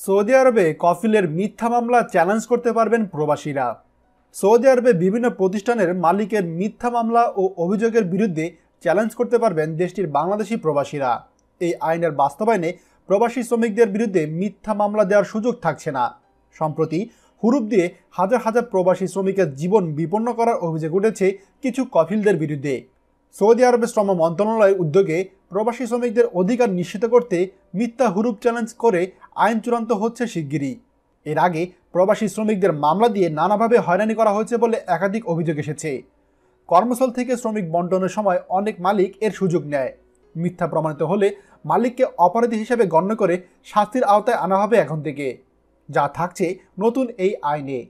Saudi আরবে কফিলের মিথ্যা মামলা চ্যালেঞ্জ করতে পারবেন প্রবাসীরা। সৌদি আরবে বিভিন্ন প্রতিষ্ঠানের মালিকের মিথ্যা মামলা ও অভিযোগের বিরুদ্ধে চ্যালেঞ্জ করতে পারবেন দেশটির বাংলাদেশি প্রবাসীরা। এই আইনের বাস্তবায়নে প্রবাসী শ্রমিকদের বিরুদ্ধে মিথ্যা মামলা দেওয়ার সুযোগ থাকছে না। সম্প্রতি হুরুপ দিয়ে হাজার হাজার প্রবাসী শ্রমিকের জীবন বিপন্ন করার অভিযোগ উঠেছে কিছু কফিলদের বিরুদ্ধে। সৌদি আরবের শ্রম মন্ত্রণালয়ের উদ্যোগে প্রবাসী শ্রমিকদের অধিকার নিশ্চিত করতে মিথ্যা হুরুপ চ্যালেঞ্জ করে আইন চূড়ান্ত হচ্ছে শিগগিরই। এর আগে প্রবাসী শ্রমিকদের মামলা দিয়ে নানাভাবে হয়রানি করা হয়েছে বলে একাধিক অভিযোগ এসেছে। কর্মস্থল থেকে শ্রমিক বন্টনের সময় অনেক মালিক এর সুযোগ নেয়। মিথ্যা প্রমাণিত হলে মালিককে অপরাধী হিসেবে গণ্য করে শাস্তির আওতায় আনা হবে এখন থেকে, যা থাকছে নতুন এই আইনে।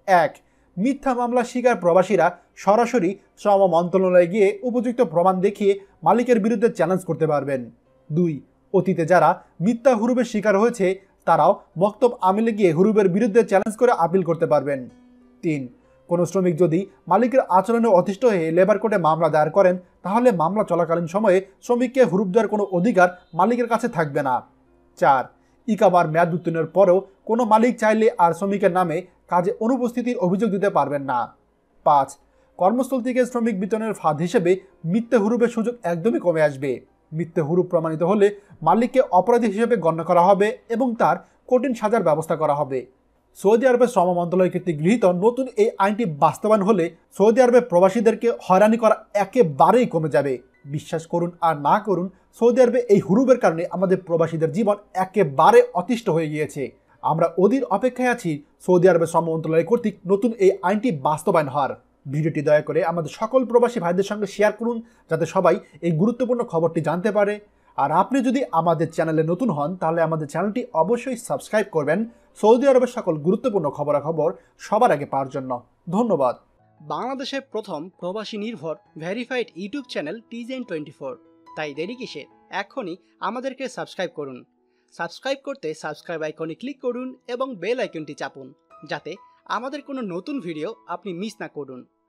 ১. মিথ্যা মামলা শিকার প্রবাসীরা সরাসরি শ্রম মন্ত্রণালয়ে গিয়ে উপযুক্ত প্রমাণ দেখিয়ে মালিকের বিরুদ্ধে চ্যালেঞ্জ করতে পারবেন। ২. অতীতে যারা মিথ্যা হুরুপের শিকার হয়েছে তারাও মক্তব আমিলে গিয়ে হুরুপের বিরুদ্ধে চ্যালেঞ্জ করে আপিল করতে পারবেন। ৩. কোনো শ্রমিক যদি মালিকের আচরণে অতিষ্ঠ হয়ে লেবার কোর্টে মামলা দায়ের করেন তাহলে মামলা চলাকালীন সময়ে শ্রমিককে হুরুপ দেওয়ার কোনো অধিকার মালিকের কাছে থাকবে না। ৪. ইকামার মেয়াদ উত্তীর্ণের পরেও কোনো মালিক চাইলে আর শ্রমিকের নামে কাজে অনুপস্থিতির অভিযোগ দিতে পারবেন না। ৫. কর্মস্থল থেকে শ্রমিক বিতরণের ফাঁদ হিসেবে মিথ্যে হুরুপের সুযোগ একদমই কমে আসবে। মিথ্যে হুরুপ প্রমাণিত হলে মালিককে অপরাধী হিসেবে গণ্য করা হবে এবং তার কঠিন সাজার ব্যবস্থা করা হবে। সৌদি আরবের শ্রম মন্ত্রণালয় কর্তৃক গৃহীত নতুন এই আইনটি বাস্তবায়ন হলে সৌদি আরবের প্রবাসীদেরকে হয়রানি করা একেবারেই কমে যাবে। বিশ্বাস করুন আর না করুন, সৌদি আরবে এই হুরুপের কারণে আমাদের প্রবাসীদের জীবন একেবারে অতিষ্ঠ হয়ে গিয়েছে। আমরা অধীর অপেক্ষায় আছি সৌদি আরবের শ্রম মন্ত্রণালয় কর্তৃক নতুন এই আইনটি বাস্তবায়ন হওয়ার। ভিডিওটি দয়া করে আমাদের সকল প্রবাসী ভাইদের সঙ্গে শেয়ার করুন যাতে সবাই এই গুরুত্বপূর্ণ খবরটি জানতে পারে। আর আপনি যদি আমাদের চ্যানেলে নতুন হন তাহলে আমাদের চ্যানেলটি অবশ্যই সাবস্ক্রাইব করবেন সৌদি আরবের সকল গুরুত্বপূর্ণ খবরাখবর সবার আগে পাওয়ার জন্য। ধন্যবাদ। বাংলাদেশের প্রথম প্রবাসী নির্ভর ভেরিফাইড ইউটিউব চ্যানেল TJN24। তাই দেরি কিসের, এখনই আমাদেরকে সাবস্ক্রাইব করুন। সাবস্ক্রাইব করতে সাবস্ক্রাইব আইকনে ক্লিক করুন এবং বেল আইকনটি চাপুন যাতে আমাদের কোনো নতুন ভিডিও আপনি মিস না করুন।